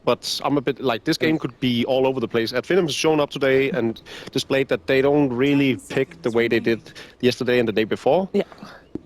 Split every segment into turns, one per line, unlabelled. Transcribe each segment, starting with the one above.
but I'm a bit like this game could be all over the place. Finem has shown up today and displayed that they don't really pick the way they did yesterday and the day before.
Yeah.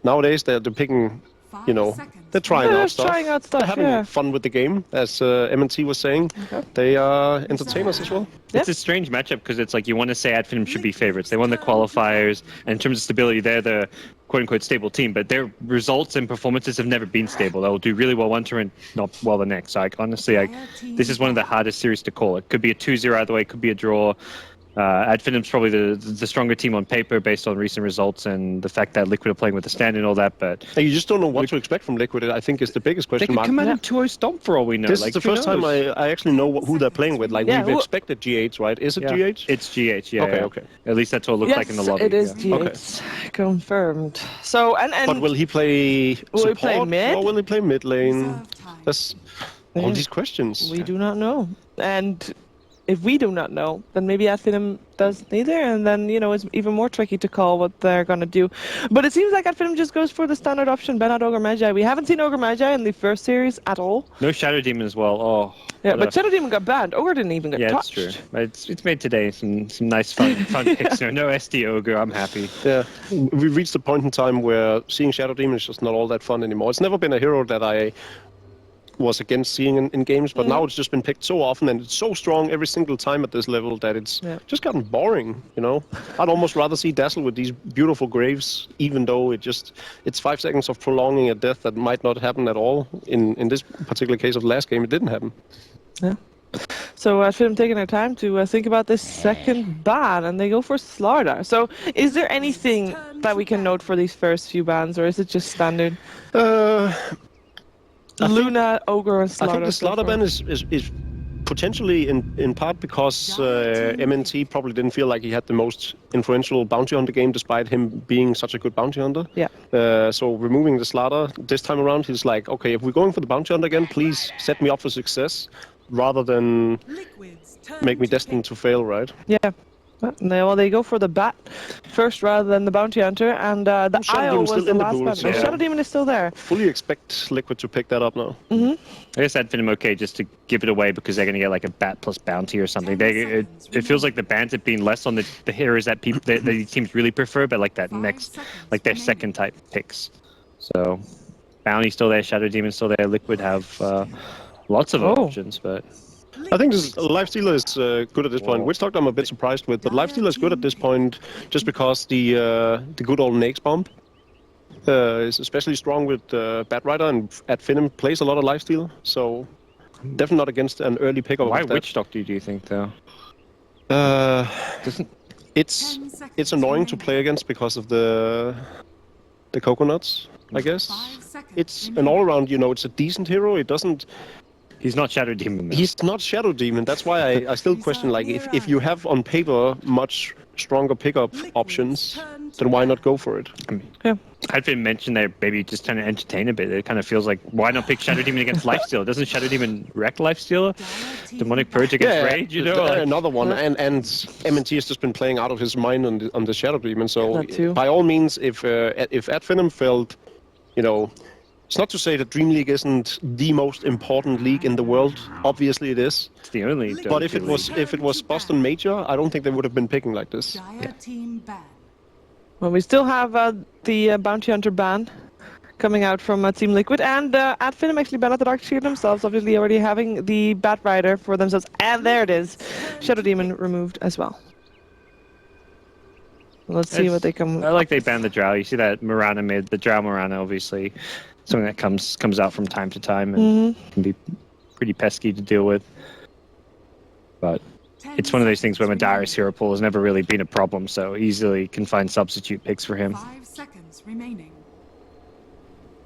Nowadays they're picking, you know, they're trying out stuff. They're having fun with the game, as MNT was saying. Okay. They are entertainers as well.
It's a strange matchup because it's like you want to say Finem should be favorites. They won the qualifiers, and in terms of stability, they're the quote-unquote stable team, but their results and performances have never been stable. They'll do really well one turn and not well the next. So honestly, this is one of the hardest series to call. It could be a 2-0 either way, it could be a draw. Finem's probably the stronger team on paper based on recent results and the fact that Liquid are playing with the stand and all that, but...
You just don't know what to expect from Liquid, I think is the biggest question mark.
They could come out of 2-0 stomp for all we know.
This is the first time I actually know who they're playing with. Like, we've expected GH, right? Is it GH?
It's GH, yeah.
Okay.
At least that's what it looks like in the lobby.
It is GH. Confirmed. So,
But will he play support?
He play mid?
Or will he play mid lane? That's all these questions.
We do not know. And... if we do not know, then maybe Finem does neither, and then, you know, it's even more tricky to call what they're going to do. But it seems like Finem just goes for the standard option, ban out Ogre Magi. We haven't seen Ogre Magi in the first series at all.
No Shadow Demon as well. Oh.
Yeah, but Shadow Demon got banned. Ogre didn't even get touched.
Yeah, it's true. It's made today some nice fun picks. No SD Ogre, I'm happy.
Yeah, we've reached a point in time where seeing Shadow Demon is just not all that fun anymore. It's never been a hero that I was against seeing in games, but now it's just been picked so often and it's so strong every single time at this level that it's just gotten boring, you know? I'd almost rather see Dazzle with these beautiful graves, even though it's 5 seconds of prolonging a death that might not happen at all. In this particular case of the last game, it didn't happen.
Yeah. So Finem taking their time to think about this second ban, and they go for Slark. So is there anything that we can note for these first few bans, or is it just standard? Luna, Ogre, and Slark.
I think the Slark ban is potentially in part because MNT probably didn't feel like he had the most influential bounty hunter game, despite him being such a good bounty hunter.
Yeah.
So removing the Slark this time around, he's like, okay, if we're going for the bounty hunter again, please set me up for success, rather than make me destined to fail, right?
Yeah. Well, they go for the bat first rather than the bounty hunter, and the IO was the last ban. Yeah. Shadow Demon is still there.
Fully expect Liquid to pick that up now.
I
guess I'd Finem okay just to give it away because they're going to get like a bat plus bounty or something. It feels like the bans have been less on the heroes that people that the teams really prefer, but like that next, like their second type picks. So bounty still there, Shadow Demon still there. Liquid have lots of options, but.
I think Lifestealer is good at this point. Witch Doctor I'm a bit surprised with, but Lifestealer is good at this point just because the good old Nake's Bomb is especially strong with Batrider, and Finem plays a lot of Lifestealer, so definitely not against an early pickup.
Why Witch Doctor do you think though?
It's annoying to play against because of the coconuts, I guess. It's an all-around, you know, it's a decent hero. It doesn't.
He's not Shadow Demon. Though.
He's not Shadow Demon. That's why I still question, like, if you have on paper much stronger pickup options, then why not go for it?
I'd been mentioned there, maybe just trying to entertain a bit. It kind of feels like, why not pick Shadow Demon against Lifestealer? Doesn't Shadow Demon wreck Lifestealer? Demonic Purge against Rage, you know?
Another one, and MNT has just been playing out of his mind on the Shadow Demon, so by all means, if Finem felt, you know, it's not to say that Dreamleague isn't the most important league in the world. Obviously it is.
It's the only.
But if it was Boston Major, I don't think they would have been picking like this.
Well, we still have the Bounty Hunter ban coming out from Team Liquid, and Finem actually banned out the Dark Shield themselves, obviously already having the Batrider for themselves. And there it is. Shadow Demon removed as well. Let's see what they come.
I like they banned the Drow. You see that Morana mid, the Drow Morana, obviously. Something that comes out from time to time and can be pretty pesky to deal with. But it's one of those things where Madara's hero pool has never really been a problem, so easily can find substitute picks for him.
5 seconds remaining.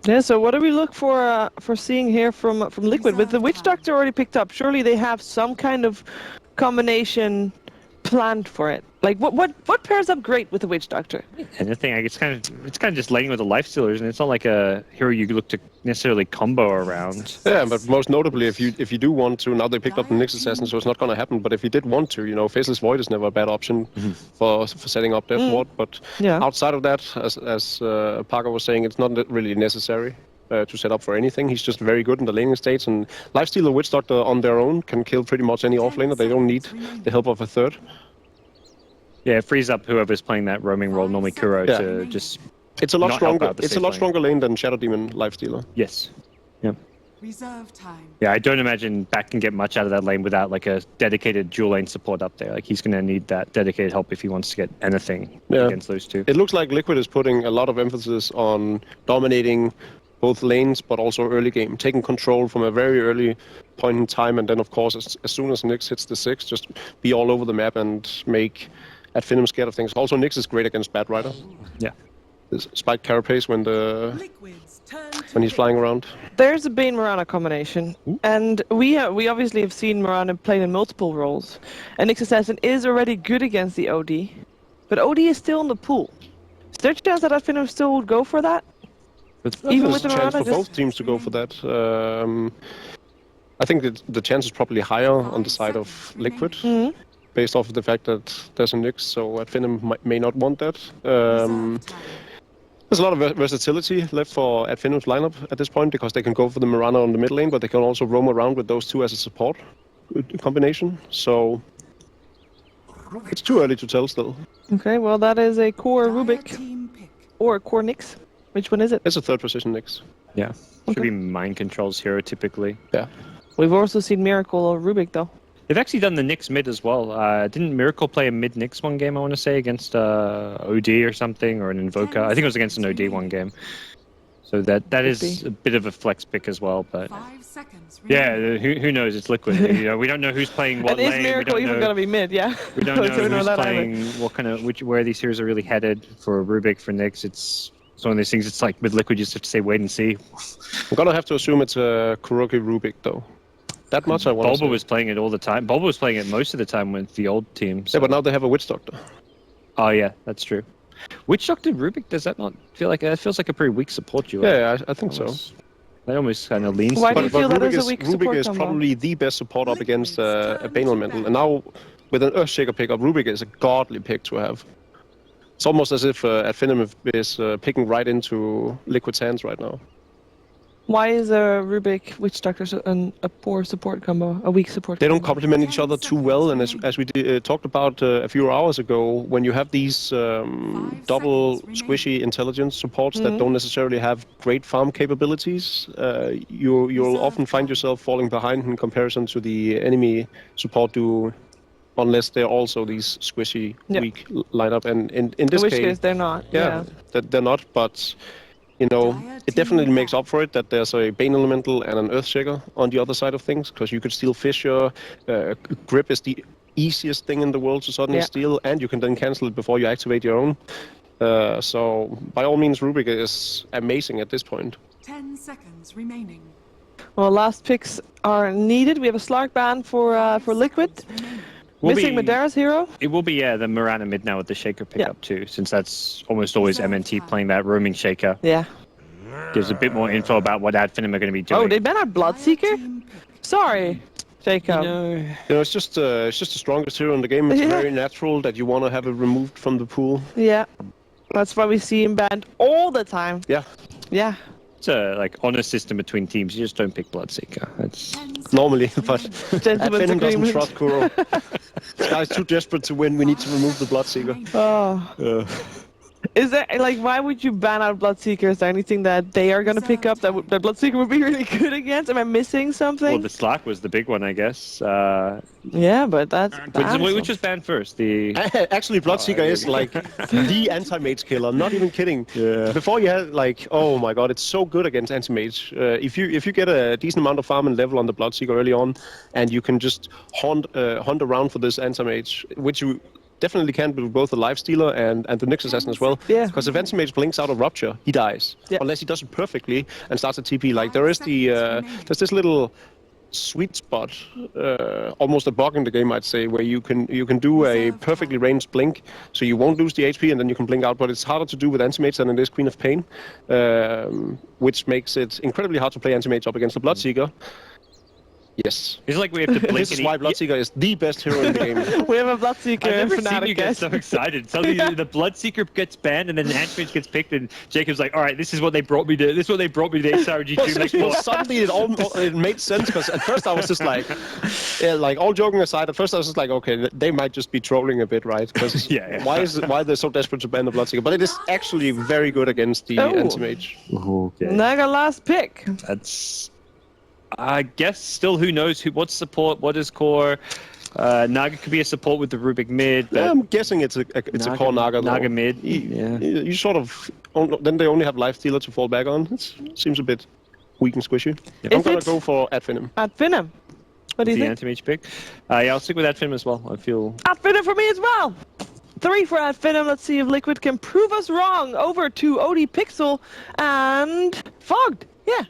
Yeah, so what do we look for seeing here from Liquid? With the Witch Doctor already picked up, surely they have some kind of combination planned for it. Like what pairs up great with the Witch Doctor?
And the thing, like, it's kind of just laying with the Lifestealers, and it's not like a hero you look to necessarily combo around.
Yeah, but most notably, if you do want to, now they picked up the Nyx Assassin, so it's not going to happen. But if you did want to, you know, Faceless Void is never a bad option for setting up Death Ward. But outside of that, as Parker was saying, it's not really necessary. to set up for anything. He's just very good in the laning states, and Lifestealer, Witch Doctor on their own can kill pretty much any offlaner. They don't need the help of a third.
Yeah, it frees up whoever's playing that roaming role, normally Kuro, to just.
It's a lot
not help
stronger.
out the
It's a
safe
lot
lane.
stronger lane than Shadow Demon Lifestealer.
Yes. Yeah.
Reserve time.
Yeah, I don't imagine Bat can get much out of that lane without like a dedicated dual lane support up there. Like he's going to need that dedicated help if he wants to get anything against those two.
It looks like Liquid is putting a lot of emphasis on dominating both lanes, but also early game, taking control from a very early point in time, and then of course as soon as Nyx hits the 6, just be all over the map and make at Finem scared of things. Also, Nyx is great against Bat Rider.
Yeah.
This spike carapace when
Liquid's turn to
when he's flying around.
There's a Bane Mirana combination, and we obviously have seen Mirana played in multiple roles. And Nyx Assassin is already good against the OD, but OD is still in the pool. Is there a chance that Finem still would go for that? Even with
There's a chance
Mirana,
for both teams to go for that. I think that the chance is probably higher on the side of Liquid, based off of the fact that there's a Nyx, so at Finem may not want that. There's a lot of versatility left for at Finem's lineup at this point, because they can go for the Mirana on the mid lane, but they can also roam around with those two as a support combination. So it's too early to tell still.
Okay, well that is a core
Dire
Rubik
team pick.
or a core Nyx. Which one is it?
It's a third position Nyx.
Yeah. Should be mind controls hero typically.
Yeah.
We've also seen Miracle or Rubik though.
They've actually done the Nyx mid as well. Didn't Miracle play a mid Nyx one game, I want to say, against OD or something, or an Invoker? I think it was against an OD one game. So that is a bit of a flex pick as well, but
5 seconds.
yeah,
remaining.
who knows? It's Liquid. You know, we don't know who's playing what
And
lane.
is Miracle even gonna be mid? Yeah.
We don't know
So we know
who's
that
playing what kind of where these heroes are really headed. For Rubik, for Nyx, it's one of those things. It's like with Liquid, you just have to say wait and see.
I'm gonna have to assume it's a Kuroki Rubik though. That much I want to
Bulba was playing it all the time. Bulba was playing it most of the time with the old team. So.
Yeah, but now they have a Witch Doctor.
Oh yeah, that's true. Witch Doctor Rubik, does that not feel like it feels like a pretty weak support duo?
Yeah, I think so.
That almost kind of leans.
Why
to
do you
it.
feel that
Rubik
is a weak support
Rubik is
combo?
probably the best support up against a Bane Elemental, and now with an Earthshaker pickup, Rubik is a godly pick to have. It's almost as if at Finem is picking right into Liquid's hands right now.
Why is a Rubik Witch Doctor a poor support combo, a weak support
They don't
combo?
complement each other too well, and as we talked about a few hours ago, when you have these double squishy intelligence supports that don't necessarily have great farm capabilities, you'll often find yourself falling behind in comparison to the enemy support duo, unless they're also these squishy, weak lineup. And in this
In which
case,
case they're not. Yeah.
that they're not, but you know, it definitely makes up for it that there's a Bane Elemental and an Earthshaker on the other side of things, because you could steal Fissure. Grip is the easiest thing in the world to suddenly steal, and you can then cancel it before you activate your own. So, by all means, Rubik is amazing at this point.
10 seconds remaining.
Well, last picks are needed. We have a Slark ban for Liquid. Missing Madara's hero.
It will be the Mirana mid now with the Shaker pickup too, since that's almost always MNT playing that roaming Shaker.
Yeah.
Gives a bit more info about what Ad Finem are going to be doing.
Oh, they ban out Bloodseeker? Sorry, Jacob.
You know, it's just the strongest hero in the game. It's very natural that you want to have it removed from the pool.
Yeah. That's why we see him banned all the time.
Yeah.
Yeah.
It's a honor system between teams. You just don't pick Bloodseeker. It's
normally, but
Gentleman's
Finem doesn't
agreement.
trust Kuro. This guy's too desperate to win. We need to remove the Bloodseeker.
Oh. Is there, like, why would you ban out Bloodseeker? Is there anything that they are going to pick up that Bloodseeker would be really good against? Am I missing something?
well, the Slark was the big one, I guess.
Yeah, but that's...
Which was banned first? The
Actually, Bloodseeker is like the anti-mage killer. Not even kidding.
Yeah.
Before you had like, oh my god, it's so good against anti-mage. If you get a decent amount of farm and level on the Bloodseeker early on, and you can just hunt around for this anti-mage, which you definitely can with both the Lifestealer and the Nyx Assassin as well.
Yeah.
Because if anti-mage blinks out of Rupture, he dies.
Yeah.
Unless he does it perfectly and starts a TP. Like there is there's this little sweet spot, almost a bug in the game, I'd say, where you can do a perfectly ranged blink, so you won't lose the HP, and then you can blink out. But it's harder to do with Anti-Mage than it is Queen of Pain, which makes it incredibly hard to play Anti-Mage up against the Bloodseeker. Yes.
It's like we have to blink.
This is why Bloodseeker is the best hero in the game.
We have a Bloodseeker
I've never seen
fanatic
you get
guest.
so excited. Suddenly the Bloodseeker gets banned, and then Anti-Mage gets picked, and Jacob's like, "All right, this is what they brought me to. This is what they brought me to the SRG Dreamleague
Well,
for."
suddenly it made sense because at first I was just like, like all joking aside, at first I was just like, okay, they might just be trolling a bit, right? Because
Yeah.
why they're so desperate to ban the Bloodseeker? But it is actually very good against the
Oh.
Anti-Mage.
Okay.
Naga last pick.
That's, I guess, still who knows what's support, what is core. Naga could be a support with the Rubik mid. But
I'm guessing it's a core Naga. Though.
Naga mid.
You,
Yeah.
you sort of then they only have Lifestealer to fall back on. It seems a bit weak and squishy.
Yep.
I'm
If
gonna
it's-
go for Finem.
At Finem. What do you
The
think?
Anti-Mage pick. Yeah, I'll stick with that film as well. I feel.
At Finem for me as well. 3 for At Finem. Let's see if Liquid can prove us wrong. Over to OD Pixel and Fogged. Yeah.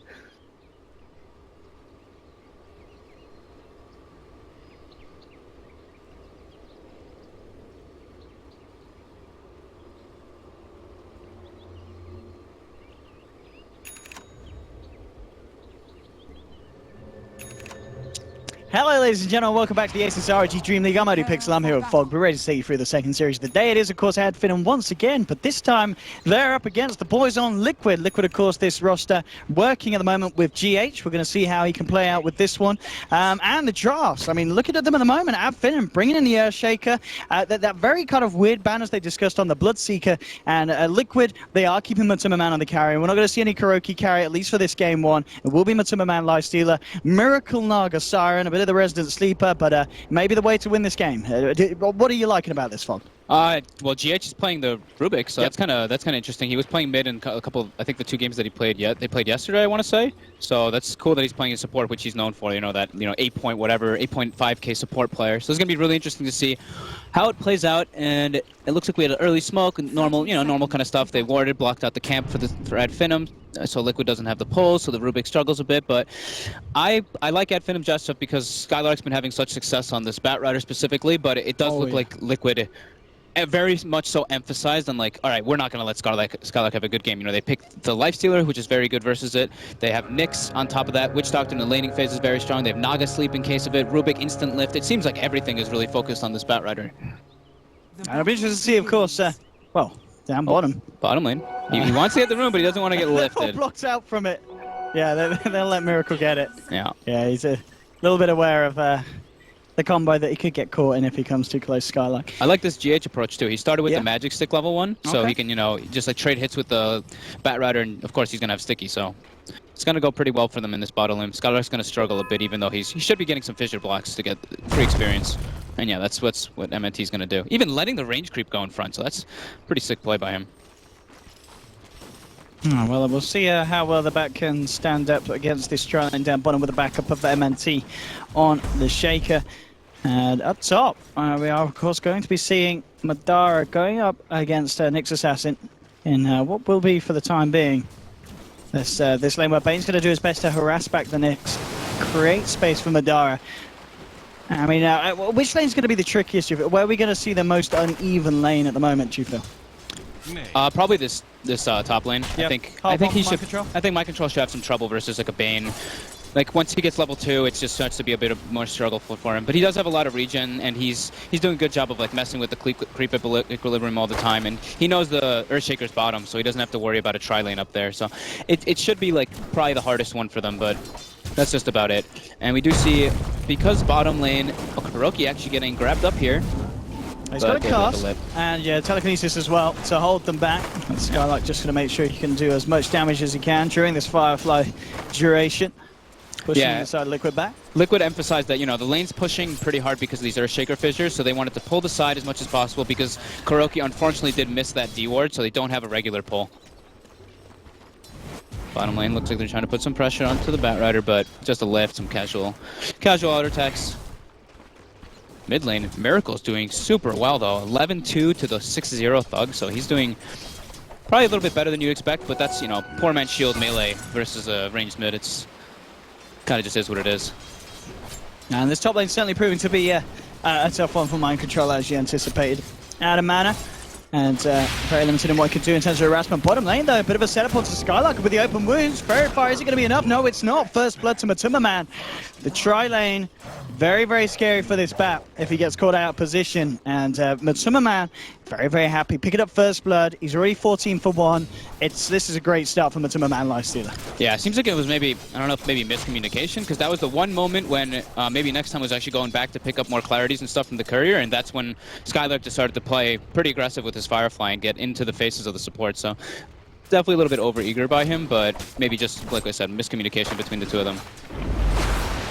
Hello, ladies and gentlemen. Welcome back to the Asus RG Dream League. I'm Pixel. I'm here with Fog. We're ready to take you through the second series of the day. It is, of course, Ad Finem once again, but this time they're up against the boys on Liquid. Liquid, of course, this roster working at the moment with GH. We're going to see how he can play out with this one. And the drafts. I mean, looking at them at the moment, Ad Finem bringing in the Earthshaker. That very kind of weird banners they discussed on the Bloodseeker. And Liquid, they are keeping Muerta Man on the carry. We're not going to see any Kuroki carry, at least for this game one. It will be Muerta Man Lifestealer, Miracle Naga Siren, a bit of the Resident Sleeper, but maybe the way to win this game. What are you liking about this, Fog?
Well, GH is playing the Rubik, so
Yep.
that's kind of interesting. He was playing mid in a couple, I think the 2 games that they played yesterday, I want to say. So that's cool that he's playing his support, which he's known for. You know that 8.5K support player. So it's gonna be really interesting to see how it plays out. And it looks like we had an early smoke, normal kind of stuff. They warded, blocked out the camp for Ad Finem, so Liquid doesn't have the pull, so the Rubik struggles a bit. But I like Ad Finem just because Skylark's been having such success on this Batrider specifically, but it does look like Liquid very much so emphasized on like, all right, we're not going to let Skylark have a good game. You know, they picked the Lifestealer, which is very good versus it. They have Nyx on top of that. Witch Doctor in the laning phase is very strong. They have Naga Sleep in case of it. Rubik instant lift. It seems like everything is really focused on this Batrider.
And I'll be interested to see, of course, down bottom.
Bottom lane. He wants to get the room, but he doesn't want to get
All
lifted.
blocked out from it. Yeah, they'll let Miracle get it.
Yeah.
Yeah, he's a little bit aware of the combo that he could get caught in if he comes too close to Skylark.
I like this GH approach too. He started with
Yeah.
the Magic Stick level 1, so
Okay.
he can, just like trade hits with the Batrider, and of course he's going to have Sticky, so it's going to go pretty well for them in this bottom lane. Skylark's going to struggle a bit, even though he should be getting some fissure blocks to get free experience. And yeah, that's what MNT's going to do. Even letting the range creep go in front, so that's pretty sick play by him.
Oh, well, we'll see how well the back can stand up against this Australian down bottom with the backup of the MNT on the Shaker. And up top, we are, of course, going to be seeing Madara going up against Nyx Assassin in what will be, for the time being, this lane where Bane's going to do his best to harass back the Nyx, create space for Madara. I mean, which lane's going to be the trickiest, do you feel? Where are we going to see the most uneven lane at the moment, do you feel?
Probably this top lane.
Yep.
I think he
Mind
should.
Control?
I think Mind Control should have some trouble versus like a Bane. Like once he gets level 2, it just starts to be a bit more struggle for him. But he does have a lot of regen, and he's doing a good job of like messing with the creep equilibrium all the time. And he knows the Earthshaker's bottom, so he doesn't have to worry about a tri-lane up there. So it should be like probably the hardest one for them, but that's just about it. And we do see, because bottom lane, Kuroki actually getting grabbed up here.
He's got a
But they let the
cast,
lip.
and yeah, telekinesis as well to hold them back. And Skylark just going to make sure he can do as much damage as he can during this Firefly duration. Pushing
Yeah.
the side Liquid back.
Liquid emphasized that, the lane's pushing pretty hard because of these Earthshaker fissures, so they wanted to pull the side as much as possible because Kuroki unfortunately did miss that D ward, so they don't have a regular pull. Bottom lane looks like they're trying to put some pressure onto the Batrider, but just a lift, some casual auto attacks. Mid lane, Miracle's doing super well though. 11-2 to the 6-0 Thug, so he's doing probably a little bit better than you expect, but that's, poor man's shield melee versus a ranged mid. It's kind of just is what it is.
And this top lane certainly proving to be a tough one for Mind Control, as you anticipated. Out of mana. And very limited in what he could do in terms of harassment. Bottom lane, though, a bit of a setup onto Skylark with the open wounds. Very far, is it going to be enough? No, it's not. First blood to Matumbaman. The tri-lane, very, very scary for this bat if he gets caught out of position. And Matumbaman, very, very happy. Picking up first blood. He's already 14 for 1. This is a great start for Matumbaman Lifestealer.
Yeah, it seems like it was maybe, I don't know if maybe miscommunication, because that was the one moment when maybe next time was actually going back to pick up more clarities and stuff from the courier, and that's when Skylark decided to play pretty aggressive with his Firefly and get into the faces of the support. So definitely a little bit over-eager by him, but maybe just, like I said, miscommunication between the two of them.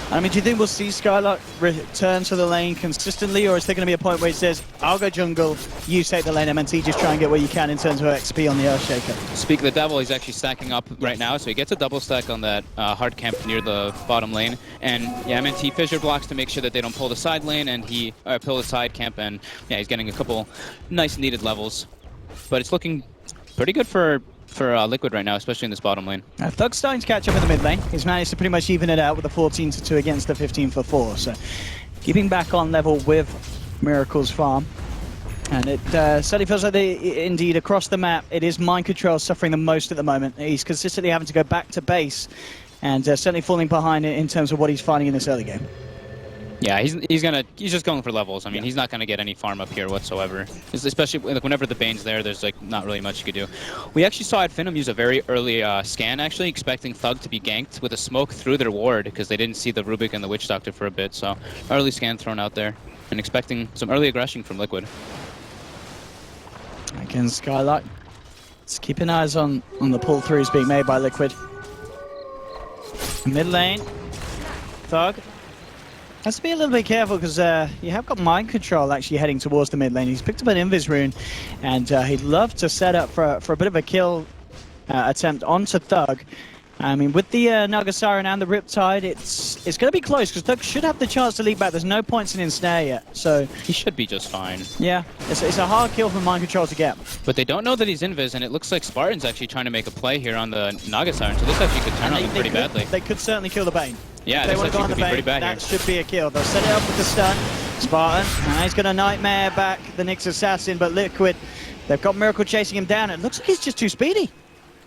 I mean, do you think we'll see Skylark return to the lane consistently, or is there going to be a point where he says, I'll go jungle, you take the lane, MNT, just try and get what you can in terms of XP on the Earthshaker?
Speak of the devil, he's actually stacking up right now, so he gets a double stack on that hard camp near the bottom lane. And yeah, MNT fissure blocks to make sure that they don't pull the side lane, and he pull the side camp, and yeah, he's getting a couple nice needed levels. But it's looking pretty good for Liquid right now, especially in this bottom lane.
Thug's starting to catch up in the mid lane. He's managed to pretty much even it out with a 14-2 against the 15-4. So keeping back on level with Miracle's farm. And it certainly feels like indeed across the map, it is mind control suffering the most at the moment. He's consistently having to go back to base and certainly falling behind in terms of what he's finding in this early game.
Yeah, he's just going for levels. I mean, he's not gonna get any farm up here whatsoever. Especially like whenever the Bane's there, there's like not really much you could do. We actually saw Finem use a very early scan, actually expecting Thug to be ganked with a smoke through their ward because they didn't see the Rubik and the Witch Doctor for a bit. So early scan thrown out there and expecting some early aggression from Liquid.
Again, Skylark. Just keeping eyes on the pull throughs being made by Liquid. Mid lane, Thug. Has to be a little bit careful because you have got mind control actually heading towards the mid lane. He's picked up an Invis rune, and he'd love to set up for a bit of a kill attempt onto Thug. I mean, with the Naga Siren and the Riptide, it's going to be close because Thug should have the chance to lead back. There's no points in ensnare yet, so
he should be just fine.
Yeah, it's a hard kill for mind control to get.
But they don't know that he's Invis, and it looks like Spartan's actually trying to make a play here on the Naga Siren, so this actually could turn on them pretty badly.
They could certainly kill the Bane.
Yeah,
if they
this
want to go on
actually
the
could be
Bane,
pretty bad
that
here.
should be a kill. They'll set it up with the stun. Spartan, he's going to Nightmare back the Nyx Assassin, but Liquid, they've got Miracle chasing him down. It looks like he's just too speedy.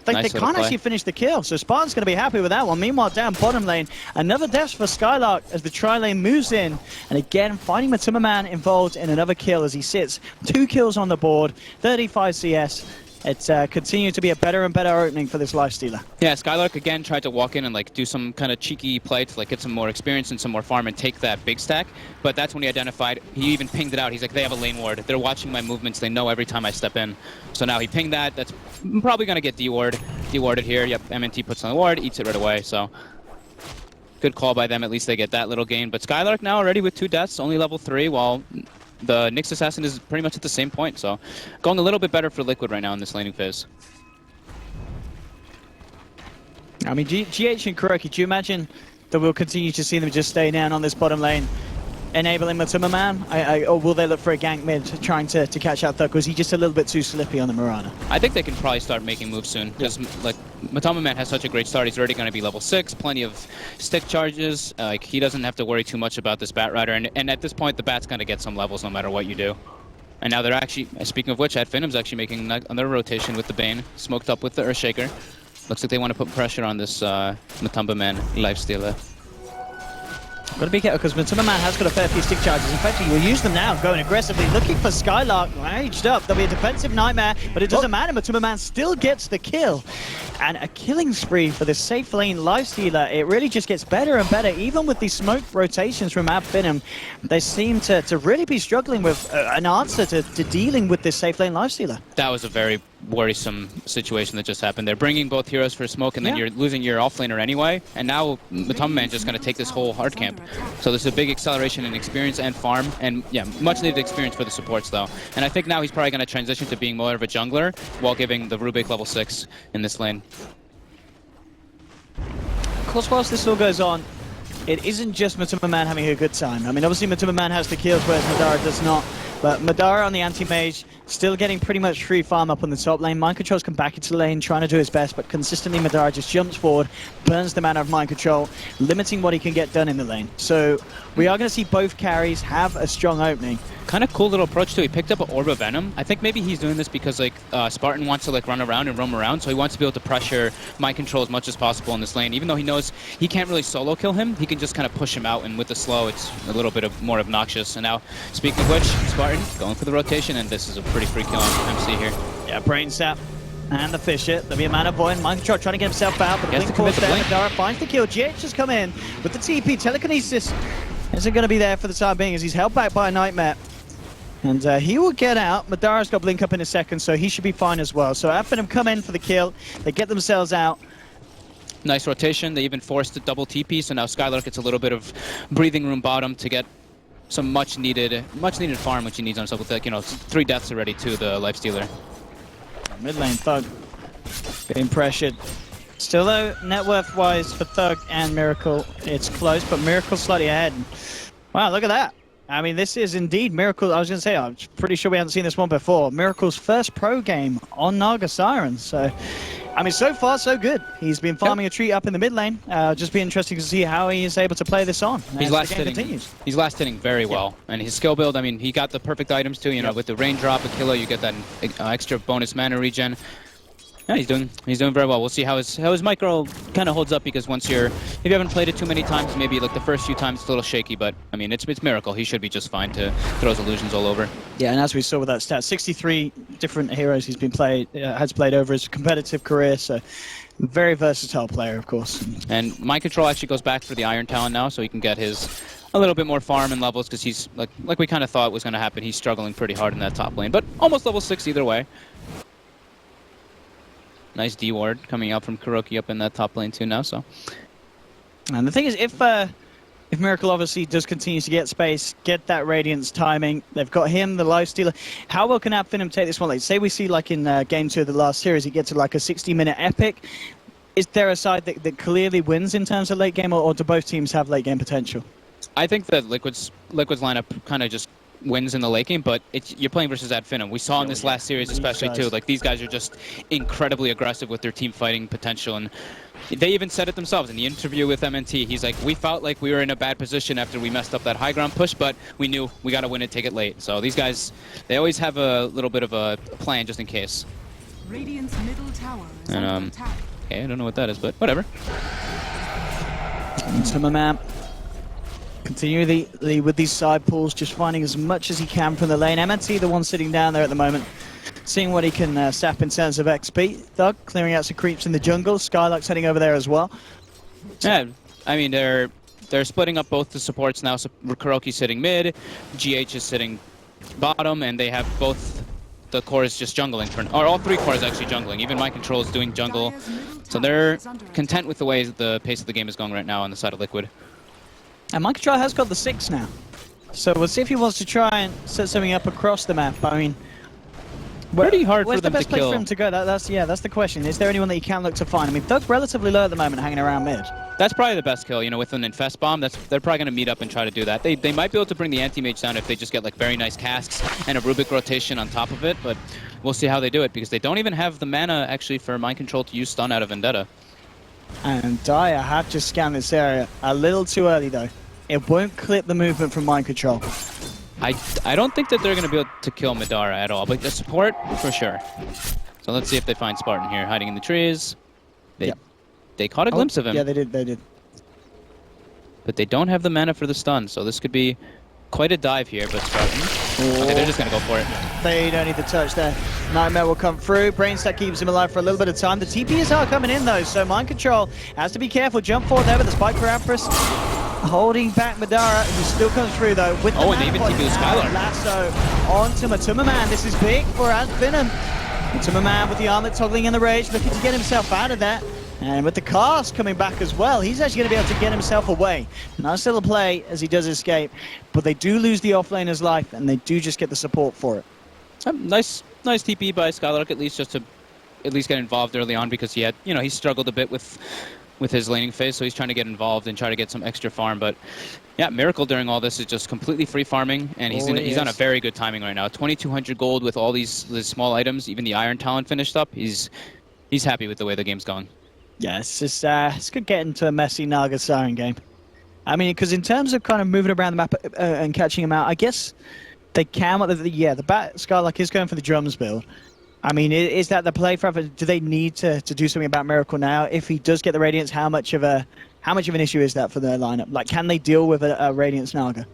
They can't actually finish the kill, so Spartan's going to be happy with that one. Meanwhile, down bottom lane, another death for Skylark as the tri-lane moves in. And again, finding Matumbaman involved in another kill as he sits. 2 kills on the board, 35 CS. It's continued to be a better and better opening for this Lifestealer.
Yeah, Skylark again tried to walk in and like do some kind of cheeky play to like get some more experience and some more farm and take that big stack. But that's when he identified, he even pinged it out. He's like, they have a lane ward. They're watching my movements. They know every time I step in. So now he pinged that. That's probably going to get dewarded here. Yep, MNT puts on the ward, eats it right away. So good call by them. At least they get that little gain. But Skylark now already with 2 deaths, only level 3, while the Nyx Assassin is pretty much at the same point, so going a little bit better for Liquid right now in this laning phase.
I mean, GH and Kuroki, do you imagine that we'll continue to see them just stay down on this bottom lane, enabling Matumbaman? Or will they look for a gank mid trying to catch out Thug? Was he just a little bit too slippy on the Mirana?
I think they can probably start making moves soon, because like Matumbaman has such a great start. He's already going to be level 6, plenty of stick charges. Like he doesn't have to worry too much about this Bat Rider, and at this point the Bat's going to get some levels no matter what you do. And now they're actually, speaking of which, Finem's actually making another rotation with the Bane, smoked up with the Earthshaker. Looks like they want to put pressure on this Matumbaman Lifestealer.
Got to be careful because Matumbaman has got a fair few stick charges. In fact, he will use them now, going aggressively, looking for Skylark, raged up. There'll be a defensive nightmare, but it doesn't matter. Matumbaman still gets the kill. And a killing spree for the safe lane Lifestealer. It really just gets better and better, even with these smoke rotations from Finem. They seem to really be struggling with an answer to dealing with this safe lane Lifestealer.
That was a very worrisome situation that just happened. They're bringing both heroes for smoke, and then you're losing your offlaner anyway. And now Matumbaman just going to take this whole hard camp. So there's a big acceleration in experience and farm, and yeah, much needed experience for the supports though. And I think now he's probably going to transition to being more of a jungler while giving the Rubik level 6 in this lane.
Of course, whilst this all goes on, it isn't just Matumbaman having a good time. I mean, obviously Matumbaman has the kills, whereas Madara does not. But Madara on the Anti-Mage, still getting pretty much free farm up on the top lane. Mind Control's come back into the lane, trying to do his best, but consistently Madara just jumps forward, burns the mana of Mind Control, limiting what he can get done in the lane. So we are going to see both carries have a strong opening.
kind of cool little approach too. He picked up an Orb of Venom. I think maybe he's doing this because like Spartan wants to like run around and roam around, so he wants to be able to pressure Mind Control as much as possible in this lane. Even though he knows he can't really solo kill him, he can just kind of push him out, and with the slow, it's a little bit more obnoxious. And now, speaking of which, Spartan going for the rotation, and this is a pretty free kill on MC here.
Yeah, Brain Sap and the Fisher. There'll be a mana void. Mind Control trying to get himself out, but
He has
Blink
to commit
force
the
there.
blink.
Madara finds the kill. GH has come in with the TP. Telekinesis isn't going to be there for the time being as he's held back by a Nightmare. And he will get out. Madara's got Blink up in a second, so he should be fine as well. So Finem come in for the kill. They get themselves out.
Nice rotation. They even forced a double TP, so now Skylark gets a little bit of breathing room bottom to get some much needed farm, which he needs on himself with, like, you know, 3 deaths already to the Lifestealer.
Mid lane, Thug being pressured. Still though, net worth wise for Thug and Miracle, it's close, but Miracle's slightly ahead. Wow, look at that. I mean, this is indeed Miracle. I was going to say, I'm pretty sure we haven't seen this one before. Miracle's first pro game on Naga Siren. So, I mean, so far, so good. He's been farming a tree up in the mid lane. Just be interesting to see how he is able to play this on
He's
as the game continues.
He's last hitting very well, and his skill build. I mean, he got the perfect items too. You know, with the raindrop, Aquila, you get that extra bonus mana regen. Yeah, he's doing very well. We'll see how his micro kind of holds up, because if you haven't played it too many times, maybe like the first few times it's a little shaky, but I mean it's Miracle. He should be just fine to throw his illusions all over.
Yeah, and as we saw with that stat, 63 different heroes he's been has played over his competitive career, so very versatile player, of course.
And Mind Control actually goes back for the Iron Talon now, so he can get his a little bit more farm and levels, because he's like we kind of thought was going to happen. He's struggling pretty hard in that top lane, but almost level 6 either way. Nice D ward coming out from Kuroki up in that top lane too now. So,
and the thing is, if Miracle obviously does continue to get space, get that Radiance timing, they've got him, the Lifestealer. How well can Finem take this one? Like, say we see like in game 2 of the last series, he gets to like a 60-minute epic. Is there a side that clearly wins in terms of late game, or do both teams have late game potential?
I think that Liquid's lineup kind of just wins in the late game, but you're playing versus Finem. We saw in this last series especially too, like these guys are just incredibly aggressive with their team fighting potential, and they even said it themselves in the interview with MNT. He's like, we felt like we were in a bad position after we messed up that high ground push, but we knew we got to win it, take it late. So these guys, they always have a little bit of a plan just in case.
Radiant's middle tower is
And
under attack.
okay, I don't know what that is, but whatever.
Into my map. Continue with these side pulls, just finding as much as he can from the lane. MNT, the one sitting down there at the moment, seeing what he can sap in terms of XP. Thug clearing out some creeps in the jungle. Skylark's heading over there as well.
Yeah, I mean they're splitting up both the supports now. So Kuroki's sitting mid, GH is sitting bottom, and they have both the cores just jungling, or all 3 cores actually jungling. Even Mind Control is doing jungle, so they're content with the way the pace of the game is going right now on the side of Liquid.
And Mind Control has got the 6 now. So we'll see if he wants to try and set something up across the map. I mean,
pretty hard for
where's the
them to
best place
kill.
for him to go? That's the question. Is there anyone that you can look to find? I mean, Thug's relatively low at the moment, hanging around mid.
That's probably the best kill, you know, with an Infest Bomb. They're probably going to meet up and try to do that. They might be able to bring the Anti-Mage down if they just get like very nice casks and a Rubik rotation on top of it, but we'll see how they do it, because they don't even have the mana actually for Mind Control to use stun out of Vendetta.
And Dire have just scanned this area a little too early though. It won't clip the movement from Mind Control.
I don't think that they're going to be able to kill Madara at all, but the support, for sure. So let's see if they find Spartan here, hiding in the trees. They caught a glimpse of him.
Yeah, they did.
But they don't have the mana for the stun, so this could be quite a dive here, but Spartan. Okay, they're just going to go for it.
They don't need the touch there. Nightmare will come through. Brainstack keeps him alive for a little bit of time. The TPs are coming in though, so Mind Control has to be careful. Jump forward there with the spike for Empress. Holding back Madara, who still comes through though. With the
and they even TP the Skylark.
Lasso onto Matuma Man. This is big for Finem. Matuma Man with the armlet toggling in the rage, looking to get himself out of that. And with the cast coming back as well, he's actually going to be able to get himself away. Nice little play as he does escape, but they do lose the offlaner's life, and they do just get the support for it.
Nice TP by Skylark, at least just to get involved early on, because he had, you know, he struggled a bit with his laning phase, so he's trying to get involved and try to get some extra farm. But yeah, Miracle during all this is just completely free farming, and he's on a very good timing right now. 2,200 gold with all these small items, even the Iron Talon finished up. He's happy with the way the game's going.
Yeah, it's just it's good getting to a messy Naga Siren game. I mean, because in terms of kind of moving around the map and catching him out, I guess They can. The Skylark is going for the drums build. I mean, is that the play for? Do they need to do something about Miracle now? If he does get the Radiance, how much of an issue is that for their lineup? Like, can they deal with a Radiance Naga?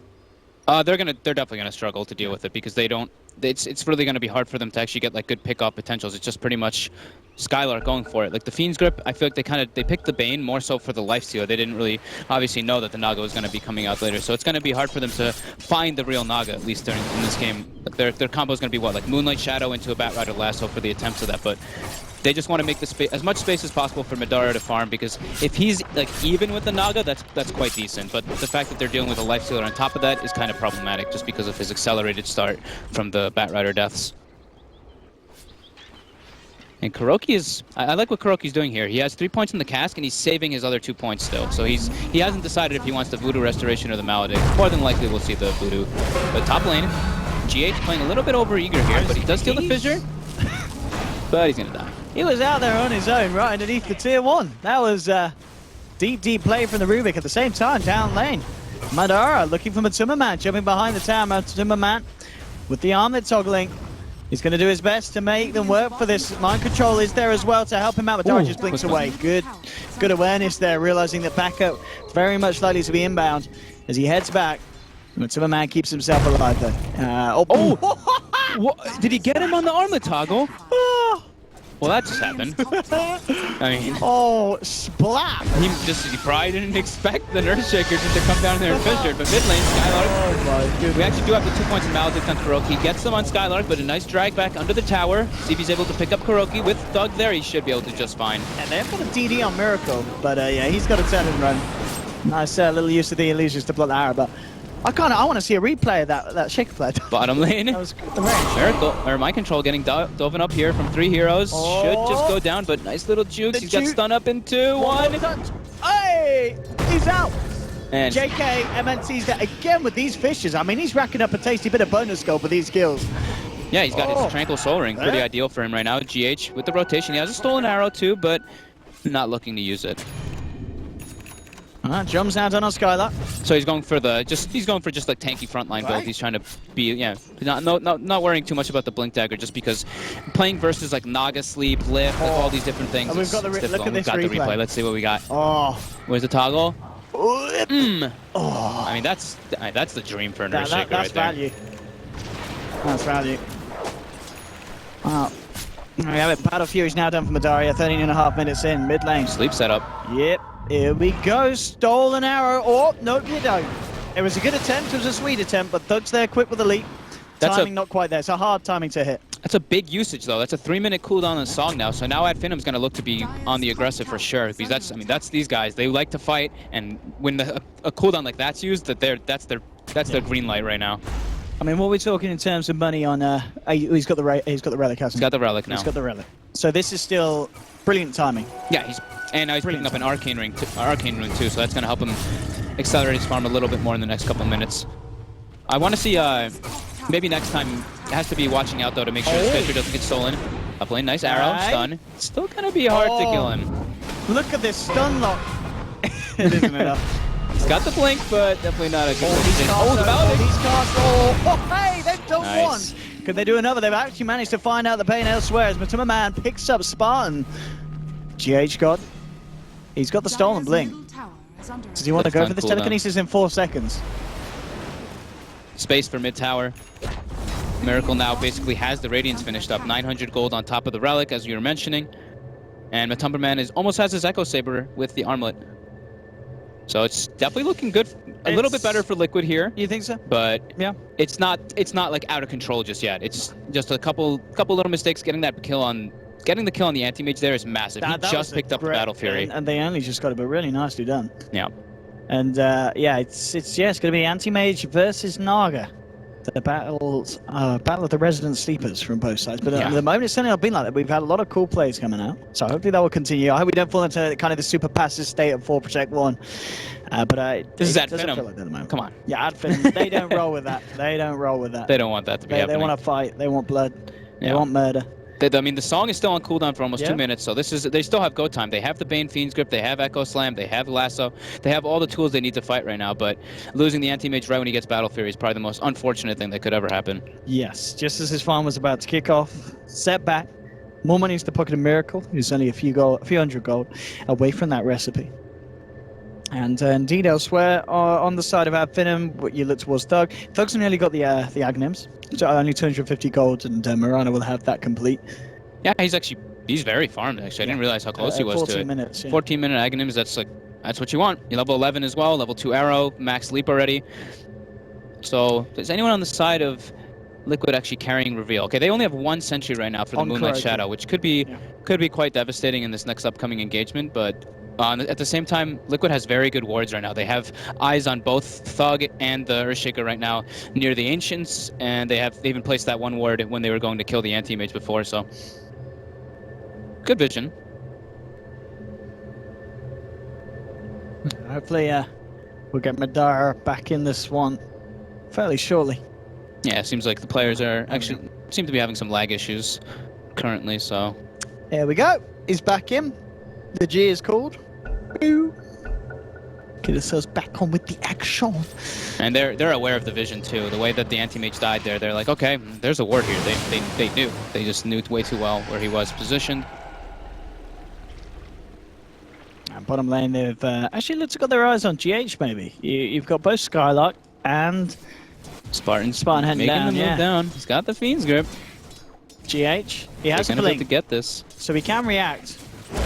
They're definitely gonna struggle to deal with it because they don't. It's really gonna be hard for them to actually get like good pick-off potentials. It's just pretty much Skylark going for it. Like the Fiend's Grip, I feel like they picked the Bane more so for the lifesteal. They didn't really obviously know that the Naga was gonna be coming out later, so it's gonna be hard for them to find the real Naga at least in this game. Their combo is gonna be what, like Moonlight Shadow into a Bat Rider Lasso for the attempts of that, but they just want to make as much space as possible for Madara to farm, because if he's like even with the Naga, that's quite decent. But the fact that they're dealing with a life stealer on top of that is kind of problematic, just because of his accelerated start from the Bat Rider deaths. And Kuroki is, I like what Kuroki's doing here. He has 3 points in the cask, and he's saving his other 2 points still. So he hasn't decided if he wants the Voodoo Restoration or the Maledict. More than likely, we'll see the Voodoo. But top lane, GH playing a little bit over eager here, but he does steal the Fissure. But he's gonna die.
He was out there on his own, right underneath the tier 1. That was deep play from the Rubik. At the same time, down lane, Madara looking for Matuma Man, jumping behind the tower. Matuma Man with the armlet toggling. He's going to do his best to make them work for this. Mind Control is there as well to help him out. Madara just blinks away. Good awareness there, realizing that backup is very much likely to be inbound as he heads back. Matuma Man keeps himself alive though.
What? Did he get him on the armlet toggle? Well, that just happened. I mean...
Oh, splat!
He probably didn't expect the Nurse Shaker just to come down there and fissure, but mid lane, Skylark.
Oh my goodness.
We actually do have the 2 points in Maledict on Kuroki. Gets them on Skylark, but a nice drag back under the tower. See if he's able to pick up Kuroki. With Thug there, he should be able to just fine.
And they've got a DD on Miracle, but yeah, he's got a turn and run. Nice little use of the illusions to block the arrow, but I want to see a replay of that Shaker play.
Bottom lane.
That was the range.
Miracle, or Mind Control getting dove up here from 3 heroes. Should just go down, but nice little jukes. He's got stun up in 2, 1.
Hey! He's out!
And
JK MNC's there again with these fishes. I mean, he's racking up a tasty bit of bonus gold with these kills.
yeah, he's got his Tranquil Soul Ring. Pretty ideal for him right now. GH with the rotation. He has a Stolen Arrow too, but not looking to use it.
Jumps out on Skylark.
So he's going for just like tanky frontline build. He's trying to be not worrying too much about the Blink Dagger, just because playing versus like Naga Sleep, Lift, like all these different things.
And we've got the look at this replay.
The replay. Let's see what we got.
Oh,
Where's the toggle?
Oh,
I mean that's the dream for a Nurse Shaker
that's
right there.
value. That's value. Wow. We have it. Battle Fury's now done for Madara. 13.5 minutes in, mid lane.
Sleep setup.
Yep. Here we go. Stolen arrow. Oh, nope, you don't. It was a good attempt. It was a sweet attempt, but Thug's there quick with the leap. Timing not quite there. It's a hard timing to hit.
That's a big usage though. That's a 3-minute cooldown on the song now. So now Finem's going to look to be on the aggressive for sure, because that's these guys. They like to fight, and when a cooldown like that's used, that's their green light right now.
I mean, what are we talking in terms of money on? He's got the relic, hasn't he?
He's got the relic now.
He's got the relic. So this is still brilliant timing.
Yeah, now he's picking up an arcane rune too, so that's going to help him accelerate his farm a little bit more in the next couple minutes. I want to see maybe next time it has to be watching out though to make sure the Spectre doesn't get stolen. Up lane, nice arrow, stun. It's still going to be hard to kill him.
Look at this stun lock. It isn't enough.
He's got the blink, but definitely not a good
position. He's cast. Hey, they've done
nice.
one. Could they do another? They've actually managed to find out the pain elsewhere as Matuma Man picks up Spartan. He's got the stolen blink. Does he want to go for this telekinesis in 4 seconds?
Space for mid tower. Miracle now basically has the Radiance finished up. 900 gold on top of the relic, as you were mentioning. And Matuma Man almost has his Echo Saber with the armlet. So it's definitely looking good. A little bit better for Liquid here.
You think so?
But yeah, it's not like out of control just yet. It's just a couple little mistakes. Getting the kill on the Anti-Mage there is massive. He just picked up the Battle Fury.
And they only just got it, but really nicely done.
Yeah.
And yeah, it's going to be Anti-Mage versus Naga. The battle of the resident sleepers from both sides. But at the moment, it's certainly not been like that. We've had a lot of cool plays coming out. So hopefully that will continue. I hope we don't fall into kind of the super passive state of 4 Protect 1. But
this is at Finem.
Like that at the moment.
Come on.
Yeah, at Finem. They don't roll with that. They don't roll with that.
They don't want that to be happening.
They want to fight. They want blood. They
Yeah.
want murder.
I mean, the song is still on cooldown for almost 2 minutes, so they still have go time. They have the Bane Fiend's Grip, they have Echo Slam, they have Lasso, they have all the tools they need to fight right now, but losing the Anti-Mage right when he gets Battle Fury is probably the most unfortunate thing that could ever happen.
Yes, just as his farm was about to kick off, setback, more money into the pocket of Miracle, who's only a few hundred gold away from that recipe. And indeed, elsewhere, on the side of Finem, you look towards Thug. Thug's nearly got the Aghanims, so only 250 gold, and Mirana will have that complete.
Yeah, he's very farmed, actually. I didn't realize how close he was to it.
14 minutes, yeah.
14-minute Aghanims, that's what you want. You're level 11 as well, level 2 arrow, max leap already. So, is anyone on the side of Liquid actually carrying Reveal? Okay, they only have 1 sentry right now for the Moonlight Shadow, which could be quite devastating in this next upcoming engagement, but at the same time, Liquid has very good wards right now. They have eyes on both Thug and the Earthshaker right now near the Ancients, and they even placed that one ward when they were going to kill the Anti-Mage before, so good vision.
Hopefully, we'll get Madara back in this one fairly shortly.
Yeah, it seems like the players seem to be having some lag issues currently, so.
Here we go. He's back in. The G is called. Get ourselves back on with the action.
And they're aware of the vision too. The way that the Anti-Mage died there, they're like, okay, there's a ward here. They knew. They just knew way too well where he was positioned.
And bottom lane, they've actually looks got their eyes on GH maybe. You've got both Skylark and
Spartan
heading
making
down,
the move down. He's got the Fiend's Grip.
GH, he has a blink
to get this,
so he can react.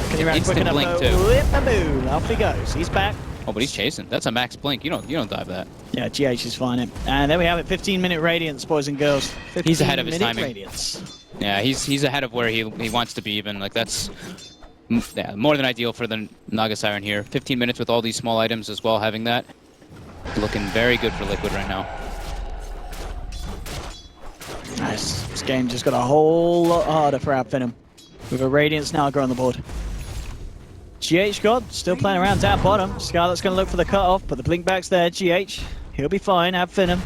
Can he react quick
instant
enough?
blink too.
Whip-a-boo, off he goes. He's back.
Oh, but he's chasing. That's a max blink. You don't dive that.
Yeah, GH is fine. And there we have it. 15-minute radiance, boys and girls.
He's ahead of his timing.
Radiance.
Yeah, he's ahead of where he wants to be. Even like that's more than ideal for the Naga Siren here. 15 minutes with all these small items as well. Having that, looking very good for Liquid right now.
Nice. This game just got a whole lot harder for Finem. With a Radiance Naga on the board. GH God still playing around down bottom. Scarlet's going to look for the cutoff, but the blink back's there. GH, he'll be fine. Finem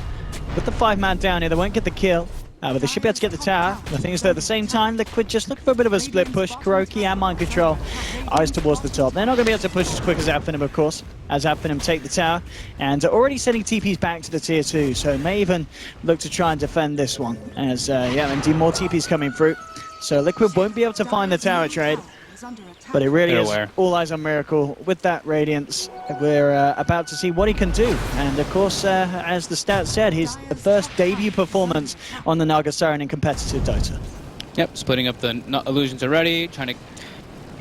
with the 5-man down here. They won't get the kill, but they should be able to get the tower. The thing is that at the same time, Liquid just looking for a bit of a split push. Kuroki and Mind Control, eyes towards the top. They're not going to be able to push as quick as Finem, of course, as Finem take the tower. And already sending TPs back to the tier 2, so may even look to try and defend this one. As, indeed, more TPs coming through. So Liquid won't be able to find the tower trade. But it really is all eyes on Miracle. With that Radiance, we're about to see what he can do. And of course, as the stats said, his first debut performance on the Naga Siren in competitive Dota.
Yep, splitting up the illusions already, trying to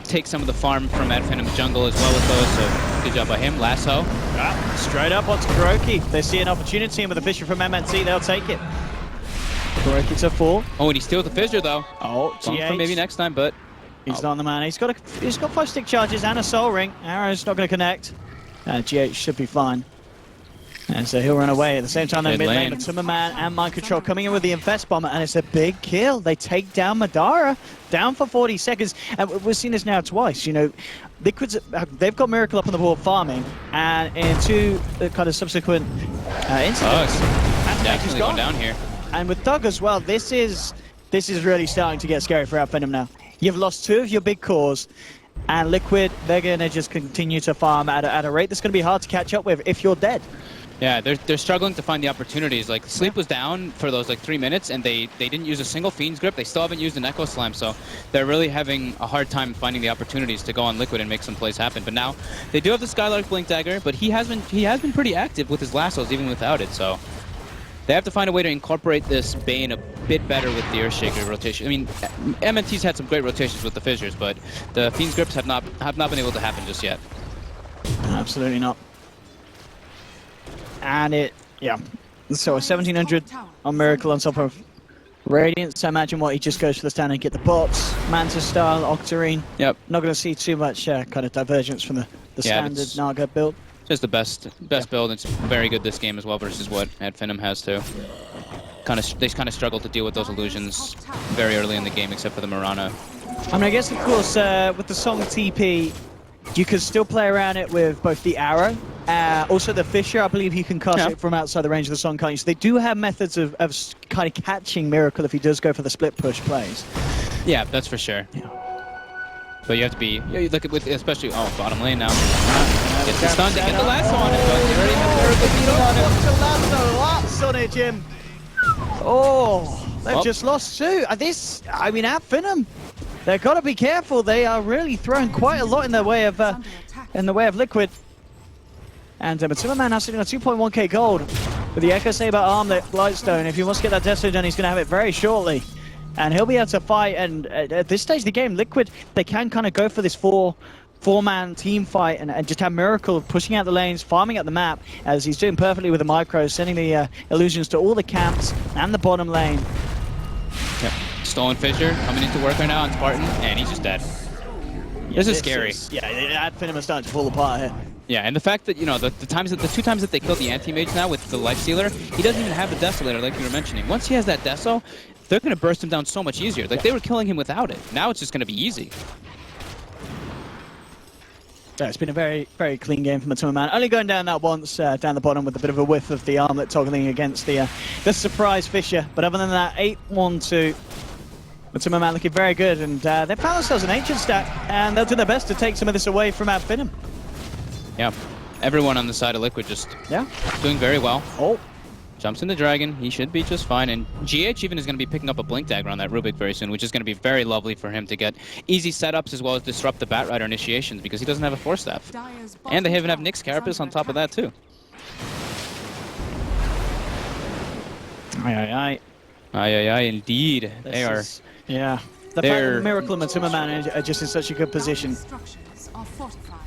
take some of the farm from Finim's jungle as well with those, so good job by him. Lasso.
Straight up onto Kuroki. They see an opportunity, and with the Fissure from MNC, they'll take it. Kuroki to 4.
Oh, and he steals the Fissure though.
Oh,
for maybe next time, but
he's not the man. He's got 5 stick charges and a soul ring. Arrow's not going to connect. GH should be fine. And so he'll run away. At the same time, they're mid lane, but Timmerman and Mind Control coming in with the Infest Bomber, and it's a big kill. They take down Madara, down for 40 seconds. And we've seen this now twice. You know, Liquid's, they've got Miracle up on the board farming, and in 2 kind of subsequent incidents,
Anti-Mage is going down here.
And with Doug as well, this is really starting to get scary for Finem now. You've lost 2 of your big cores, and Liquid, they're going to just continue to farm at a rate that's going to be hard to catch up with if you're dead.
Yeah, they're struggling to find the opportunities. Like, Sleep was down for those, 3 minutes, and they didn't use a single Fiend's Grip. They still haven't used an Echo Slam, so they're really having a hard time finding the opportunities to go on Liquid and make some plays happen. But now, they do have the Skylark Blink Dagger, but he has been pretty active with his lassos, even without it, so they have to find a way to incorporate this Bane a bit better with the Earthshaker rotation. I mean, MNT's had some great rotations with the Fissures, but the Fiend's Grips have not been able to happen just yet.
Absolutely not. And so a 1700 on Miracle on top of Radiance. So imagine what he just goes for the stand and get the bots, Mantis style, Octarine.
Yep.
Not going to see too much kind of divergence from the standard Naga build.
Just the best build. It's very good this game as well versus what Finem has too. They kind of struggle to deal with those illusions very early in the game, except for the Mirana.
I mean, I guess of course with the Song TP, you can still play around it with both the arrow, also the Fissure. I believe you can cast it from outside the range of the Song, can't you? So they do have methods of kind of catching Miracle if he does go for the split push plays.
Yeah, that's for sure.
Yeah.
But you have to be, you look at with especially bottom lane now. Gets the stun to get the lasso on it, but they already have the Urgot beetle on him.
What's the lasso? Lots on it, Jim. Oh, they've just lost two. This, I mean, at Finem, they've got to be careful. They are really throwing quite a lot in the way of Liquid. And Matsuma Man now sitting on 2.1k gold with the Echo Saber Armlet Blightstone. If he wants to get that Deso done, he's going to have it very shortly. And he'll be able to fight. And at this stage of the game, Liquid, they can kind of go for this four-man team fight and just have Miracle pushing out the lanes, farming up the map, as he's doing perfectly with the micros, sending the illusions to all the camps and the bottom lane.
Yep. Stolen Fissure coming into work right now on Spartan, and he's just dead. This is scary.
Ad Finem is starting to fall apart here.
Yeah, and the fact that, you know, the two times that they killed the Anti-Mage now with the Lifestealer, he doesn't even have the Desolator like you were mentioning. Once he has that Deso, they're going to burst him down so much easier. Like, they were killing him without it. Now it's just going to be easy.
Yeah, it's been a very, very clean game from Matsuma Man. Only going down that once, down the bottom with a bit of a whiff of the armlet toggling against the surprise Fissure. But other than that, 8-1-2. Matsuma Man looking very good, and they found themselves an Ancient stack, and they'll do their best to take some of this away from Ad Finem.
Yeah, everyone on the side of Liquid just doing very well.
Oh.
Jumps in the Dragon, he should be just fine, and GH even is going to be picking up a Blink Dagger on that Rubik very soon, which is going to be very lovely for him to get easy setups as well as disrupt the Batrider initiations because he doesn't have a Force Staff. And they even have Nyx Carapace on top of that too. Aye, indeed. They are...
Yeah. The fact that Miracle and Matsuma Man are just in such a good position.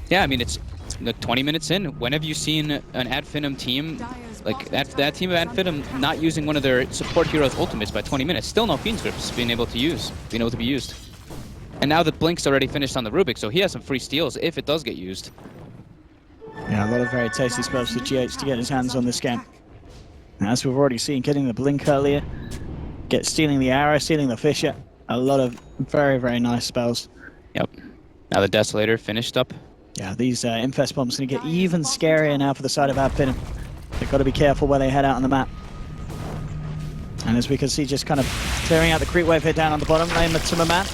Yeah, I mean, it's 20 minutes in. When have you seen an Ad Finem team, like that team of Ad Finem, not using one of their support heroes' ultimates by 20 minutes? Still no Fiend Scripts being able to be used. And now the Blink's already finished on the Rubik, so he has some free steals if it does get used.
Yeah, a lot of very tasty spells for GH to get his hands on this game. As we've already seen, getting the Blink earlier, stealing the arrow, stealing the Fissure. A lot of very, very nice spells.
Yep. Now the Desolator finished up.
Yeah, these Infest Bombs are going to get even scarier now for the side of Ad Finem. They've got to be careful where they head out on the map. And as we can see, just kind of clearing out the creep wave here down on the bottom lane, Matsuma Man,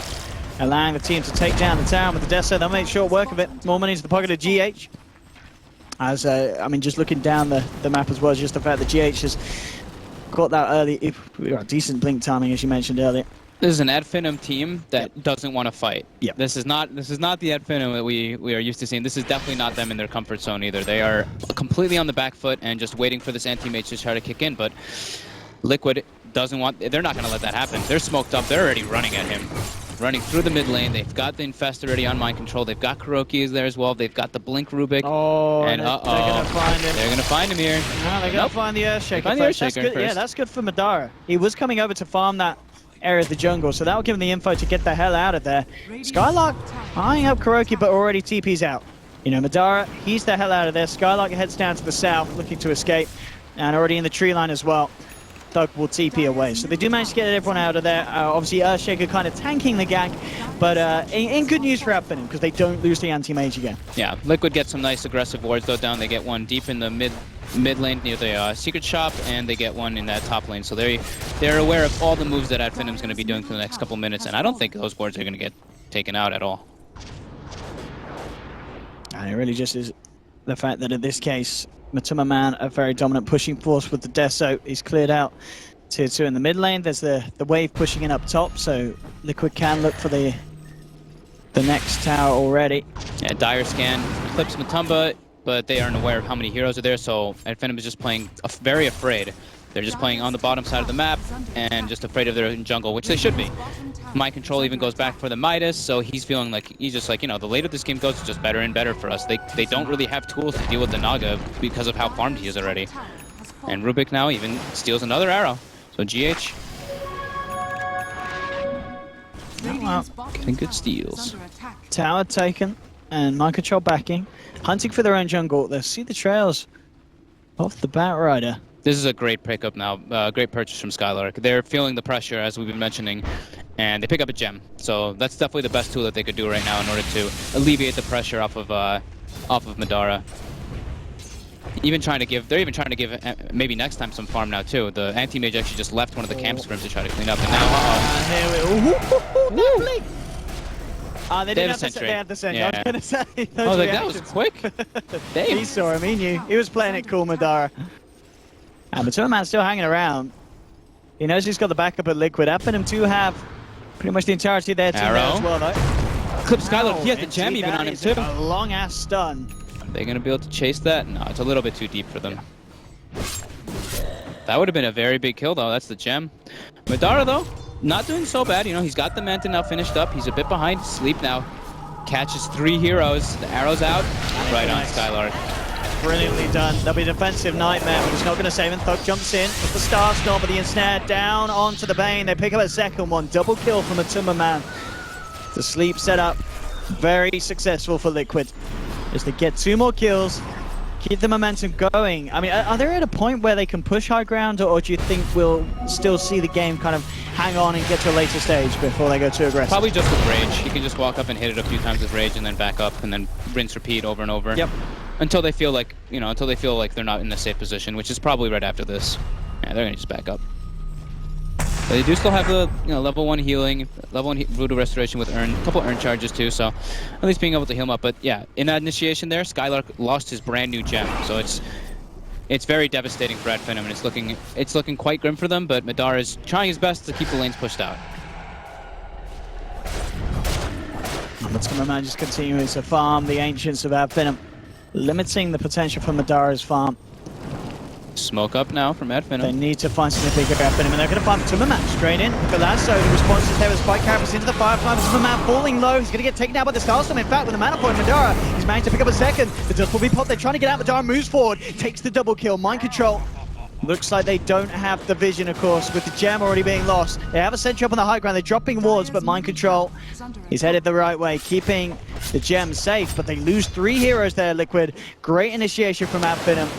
allowing the team to take down the town with the Deso. They'll make short work of it. More money into the pocket of GH. As, I mean, just looking down the map as well, just the fact that GH has got that early, decent Blink timing, as you mentioned earlier.
This is an Ad Finem team that doesn't want to fight.
Yep.
This is not the Ad Finem that we are used to seeing. This is definitely not them in their comfort zone either. They are completely on the back foot and just waiting for this Anti-Mage to try to kick in. But Liquid doesn't want. They're not going to let that happen. They're smoked up. They're already running at him, running through the mid lane. They've got the Infest already on mind control. They've got Kuroki is there as well. They've got the Blink Rubik.
Oh,
and
they're going to find him.
They're going to find him here.
No, they're going to find the Earthshaker.
Find the Earthshaker
first. Yeah, that's good for Madara. He was coming over to farm that area of the jungle, so that'll give him the info to get the hell out of there. Skylark eyeing up Kuroki, but already TP's out. You know, Madara, he's the hell out of there. Skylark heads down to the south, looking to escape, and already in the tree line as well. Thug will TP away. So they do manage to get everyone out of there. Obviously, Earthshaker kind of tanking the gank, but in good news for Ad Finem, because they don't lose the Anti-Mage again.
Yeah, Liquid gets some nice aggressive wards though down. They get one deep in the mid lane near the secret shop, and they get one in that top lane. So they're aware of all the moves that Ad Finem's going to be doing for the next couple minutes, and I don't think those wards are going to get taken out at all.
And it really just is the fact that in this case, Matsuma Man, a very dominant pushing force with the Deso. He's cleared out tier 2 in the mid lane. There's the wave pushing in up top, so Liquid can look for the next tower already.
Yeah, Dire Scan clips Matumba, but they aren't aware of how many heroes are there, so Ad Finem is just playing very afraid. They're just playing on the bottom side of the map and just afraid of their own jungle, which they should be. Mind control even goes back for the Midas, so he's feeling like, he's just like, you know, the later this game goes, it's just better and better for us. They don't really have tools to deal with the Naga because of how farmed he is already. And Rubik now even steals another arrow. So GH getting good steals.
Tower taken, and mind control backing. Hunting for their own jungle. They see the trails of the Batrider.
This is a great pickup now, great purchase from Skylark. They're feeling the pressure, as we've been mentioning, and they pick up a gem. So that's definitely the best tool that they could do right now in order to alleviate the pressure off of Madara. They're even trying to give maybe next time some farm now too. The Anti-Mage actually just left one of the camps for him to try to clean up, and now
they didn't have the sentry. They had the sentry.
Yeah.
I was gonna say.
I was like, that was quick.
He saw him. He knew. He was playing it cool, Madara. But Man's still hanging around. He knows he's got the backup at Liquid. Finem do have pretty much the entirety of their team there as well, though.
Clip Skylark. He has the gem even on him too.
A long ass stun.
Are they gonna be able to chase that? No, it's a little bit too deep for them. That would have been a very big kill though. That's the gem. Madara though, not doing so bad. You know, he's got the Manta now finished up. He's a bit behind. Sleep now. Catches 3 heroes. The arrow's out. Right on Skylark.
Brilliantly done. There'll be a defensive nightmare, but it's not going to save him. Thug jumps in with the star stop, but the ensnare down onto the Bane. They pick up a second one. Double kill from a Timberman. The sleep setup, very successful for Liquid. As they get 2 more kills, keep the momentum going. I mean, are they at a point where they can push high ground, or do you think we'll still see the game kind of hang on and get to a later stage before they go too aggressive?
Probably just with Rage. You can just walk up and hit it a few times with Rage and then back up and then rinse, repeat over and over.
Yep.
Until they feel like, they're not in a safe position, which is probably right after this. Yeah, they're gonna just back up. But they do still have the, level 1 healing, level 1 Voodoo Restoration with Urn, a couple Urn charges too, so at least being able to heal him up. But yeah, in that initiation there, Skylark lost his brand new gem, so it's very devastating for Finem, and it's looking quite grim for them. But Madara is trying his best to keep the lanes pushed out.
Let's come on, just continuing to farm the Ancients of Finem, limiting the potential for Madara's farm.
Smoke up now from
They
Finem.
need to find something bigger at Finem, and they're going to find Timberman straight in. Galasso, the response is there as Spike carries into the Firefly. Timberman falling low. He's going to get taken out by the Starstorm. In fact, with the mana point, Madara, he's managed to pick up a second. The dust will be popped. They're trying to get out. Madara moves forward, takes the double kill. Mind control. Looks like they don't have the vision, of course, with the gem already being lost. They have a sentry up on the high ground. They're dropping wards, but Mind Control is headed the right way, keeping the gem safe. But they lose 3 heroes there, Liquid. Great initiation from Finem,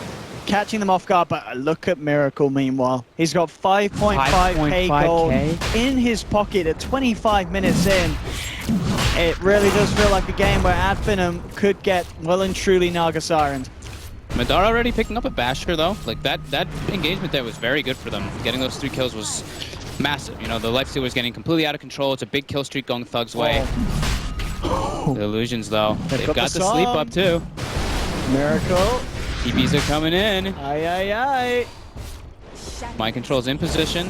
catching them off guard. But look at Miracle, meanwhile. He's got 5.5k gold in his pocket at 25 minutes in. It really does feel like a game where Finem could get well and truly Naga Sirened.
Madara already picking up a Basher though. Like that engagement there was very good for them. Getting those 3 kills was massive. You know, the Lifesteal was getting completely out of control. It's a big kill streak going Thug's way. The illusions though. They've got the sleep up too.
Miracle.
TBs are coming in.
Aye, aye, aye.
Mind Control's in position.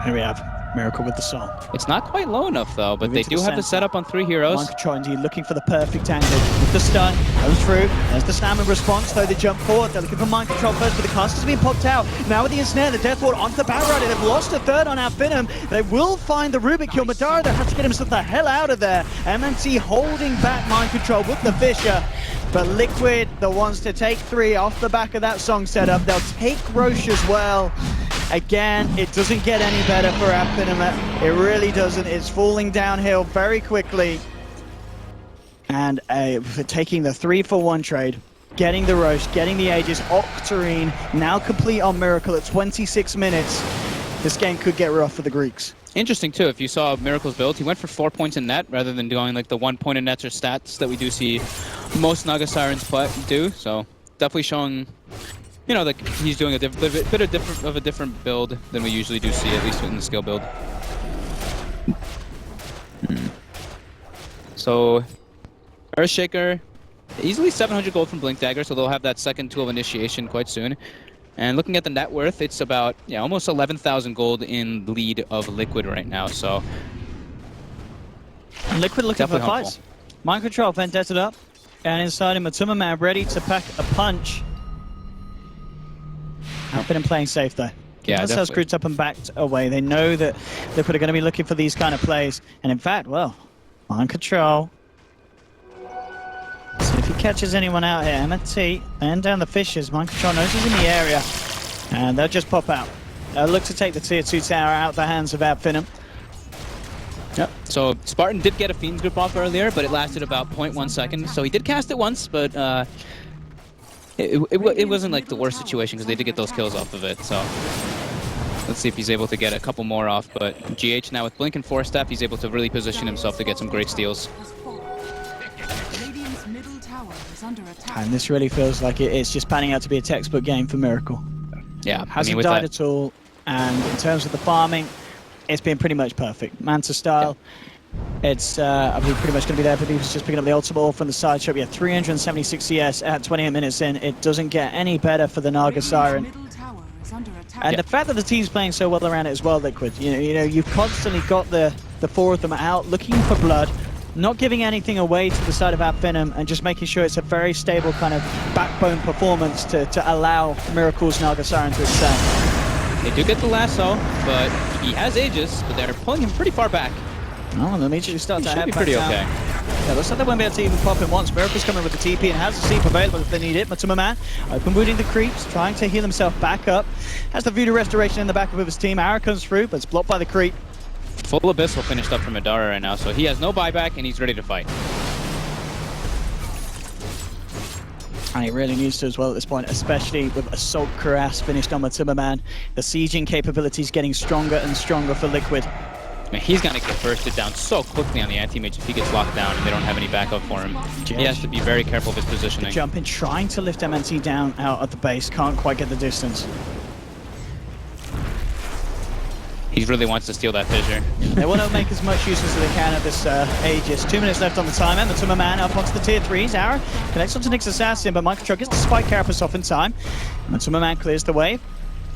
Here we have Miracle with the song.
It's not quite low enough though, but
Moving
they do have the setup on 3 heroes.
Mind Control indeed looking for the perfect angle. With the stun, goes through. There's the stamina response, though they jump forward. They're looking for Mind Control first, but the cast is being popped out. Now with the ensnare, the Death Ward onto the Battle Rider. They've lost a third on Finem. They will find the Rubik kill. Madara has to get himself the hell out of there. MNC holding back Mind Control with the Fisher. But Liquid, the ones to take 3 off the back of that song setup. They'll take Roche as well. Again, it doesn't get any better for Finem. It really doesn't. It's falling downhill very quickly. And taking the 3-for-1 trade, getting the Roche, getting the Aegis, Octarine, now complete on Miracle at 26 minutes. This game could get rough for the Greeks.
Interesting too, if you saw Miracle's build, he went for 4 points in net rather than doing like the 1 point in nets or stats that we do see most Naga Sirens do. So definitely showing, that he's doing a bit of a different build than we usually do see, at least in the skill build. So Earthshaker, easily 700 gold from Blink Dagger, so they'll have that second tool of initiation quite soon. And looking at the net worth, it's about almost 11,000 gold in lead of Liquid right now. So
Liquid looking for fights. Mind Control Vendetted up, and inside him a Timberman ready to pack a punch. Finem playing safe though.
Yeah,
That's how grouped up and backed away. They know that Liquid are going to be looking for these kind of plays, and in fact, well, Mind Control. So if he catches anyone out here, MT and down the Fishers, Mind Control knows he's in the area, and they'll just pop out. They'll look to take the tier 2 tower out the hands of Finem.
Yep. So Spartan did get a Fiend's grip off earlier, but it lasted about 0.1 seconds. So he did cast it once, but it wasn't like the worst situation because they did get those kills off of it. So let's see if he's able to get a couple more off. But GH now with Blink and Force Staff, he's able to really position himself to get some great steals.
tower is under attack.
And this really feels like it's just panning out to be a textbook game for Miracle.
Yeah,
Hasn't died at all, and in terms of the farming, it's been pretty much perfect. Manta style, it's I believe pretty much going to be there, but he was just picking up the ultimate ore from the side shop. Yeah, 376 CS at 28 minutes in. It doesn't get any better for the Naga Siren.
Middle tower is under attack.
And the fact that the team's playing so well around it as well, Liquid, you know, you've constantly got the four of them out looking for blood, not giving anything away to the side of Finem, and just making sure it's a very stable kind of backbone performance to allow Miracle's Naga Siren to excel.
They do get the lasso, but he has Aegis, but they're pulling him pretty far back.
Oh, and immediately start to
He
head
should be
back
pretty
down.
okay.
Yeah, looks like they won't be able to even pop him once. Miracle's coming with the TP and has the sleep available if they need it. Matuma Man open wounding the creeps, trying to heal himself back up. Has the Voodoo Restoration in the back of his team. Arrow comes through, but it's blocked by the creep.
Full Abyssal finished up for Madara right now, so he has no buyback and he's ready to fight.
And he really needs to as well at this point, especially with Assault Cuirass finished on Matuma Man. The sieging capabilities getting stronger and stronger for Liquid.
I mean, he's gonna get bursted down so quickly on the Anti-Mage if he gets locked down and they don't have any backup for him. He has to be very careful of his positioning.
Jumping, trying to lift MNT down out at the base, can't quite get the distance.
He really wants to steal that fissure.
They want to make as much use as they can of this Aegis. 2 minutes left on the timer. Matuma Man up onto the tier 3s. Arrow connects onto Nick's Assassin, but Michael Truck gets the Spike Carapace off in time. Matuma Man clears the wave.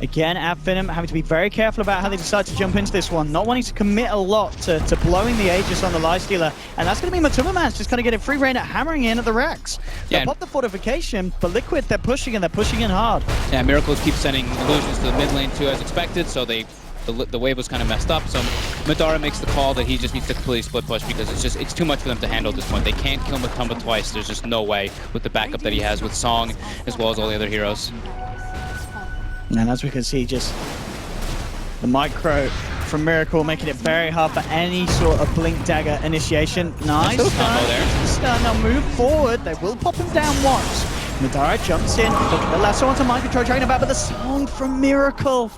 Again, Finem having to be very careful about how they decide to jump into this one. Not wanting to commit a lot to blowing the Aegis on the Lifestealer. And that's going to be Matuma Man's just kind of getting free reign at hammering in at the racks. They pop the fortification, but Liquid, they're pushing and they're pushing in hard.
Yeah, Miracles keep sending illusions to the mid lane too as expected, so the wave was kind of messed up, so Madara makes the call that he just needs to completely split push because it's too much for them to handle at this point. They can't kill Matumba twice. There's just no way with the backup that he has with Song as well as all the other heroes.
And as we can see, just the micro from Miracle making it very hard for any sort of Blink Dagger initiation. Nice
combo there.
Stun, now move forward. They will pop him down once. Madara jumps in, the lasso onto Mind Control, dragging him back, but the song from Miracle.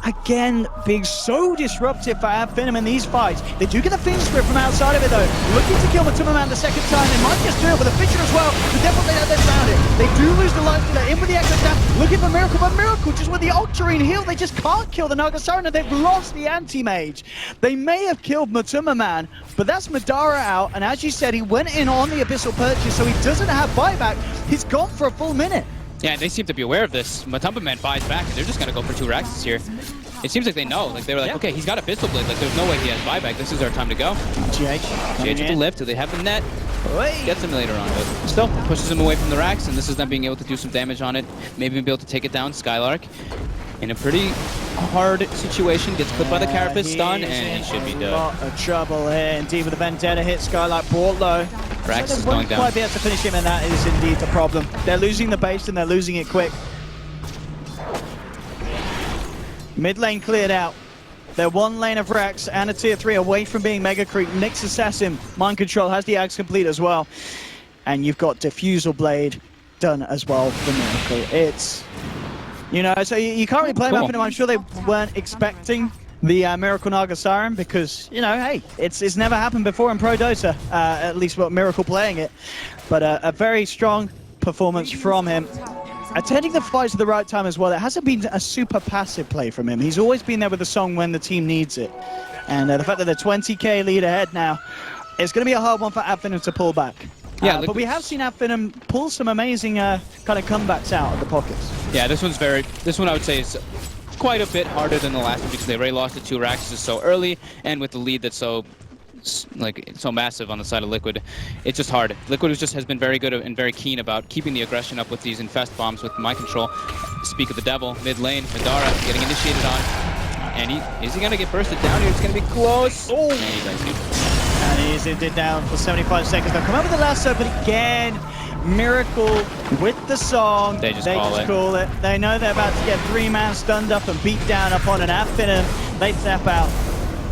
Again, being so disruptive for Finem in these fights. They do get the Fiend script from outside of it though. Looking to kill Matuma Man the second time. They might just do it with a Fissure as well. But definitely they found it. They do lose the life stealer in with the Echo Snap. Looking for Miracle, but Miracle just with the Octarine heal. They just can't kill the Naga Siren and they've lost the Anti-Mage. They may have killed Matuma Man, but that's Madara out. And as you said, he went in on the Abyssal Purchase, so he doesn't have buyback. He's gone for a full minute.
Yeah, they seem to be aware of this. Matumba Man buys back, and they're just going to go for 2 racks here. It seems like they know. Like, they were like, okay, he's got a Pistol Blade. Like, there's no way he has buyback. This is our time to go.
GH
with the lift. Do they have the net? Gets him later on, but still pushes him away from the racks, and this is them being able to do some damage on it. Maybe be able to take it down. Skylark in a pretty hard situation, gets put by the Carapace stun, and he should be dead.
A lot of trouble here, indeed, with the Vendetta hit. Skylark brought low.
Rax
So
is
they
going
won't
down.
quite be able to finish him, and that is indeed the problem. They're losing the base, and they're losing it quick. Mid lane cleared out. They're 1 lane of Rax and a tier 3 away from being Mega Creep. Nyx Assassin, Mind Control, has the Axe complete as well. And you've got Diffusal Blade done as well for Miracle. It's, you know, so you can't really blame them. I'm sure they weren't expecting the Miracle Naga Siren because, you know, hey, it's never happened before in Pro Dota, at least what Miracle playing it. But a very strong performance from him. Attending the fights at the right time as well. It hasn't been a super passive play from him. He's always been there with the song when the team needs it. And the fact that they're 20k lead ahead now, it's going to be a hard one for Finem to pull back.
Yeah,
but we have seen Finem pull some amazing kind of comebacks out of the pockets.
Yeah, this one I would say is quite a bit harder than the last one because they already lost the 2 racks so early, and with the lead that's so massive on the side of Liquid, it's just hard. Liquid has been very good and very keen about keeping the aggression up with these infest bombs with Mind Control. Speak of the devil, mid lane, Madara getting initiated on, and is he gonna get bursted down here? It's gonna be close. Oh, and he does.
And he is indeed down for 75 seconds. They'll come up with the lasso, but again, Miracle with the song.
They just call it.
They know they're about to get 3-man stunned up and beat down upon an Finem. They tap out.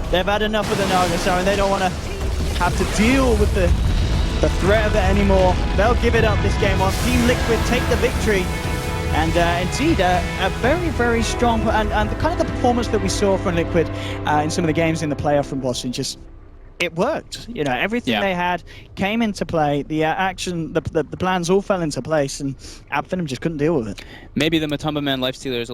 They've had enough of the Naga Siren. They don't want to have to deal with the threat of it anymore. They'll give it up this game on. Team Liquid take the victory. And indeed, a very, very strong, and the kind of the performance that we saw from Liquid in some of the games in the playoff from Boston, just it worked. You know, everything
Yeah.
they had came into play. The action, the plans all fell into place, and Finem just couldn't deal with it.
Maybe the Matumba Man Lifestealer is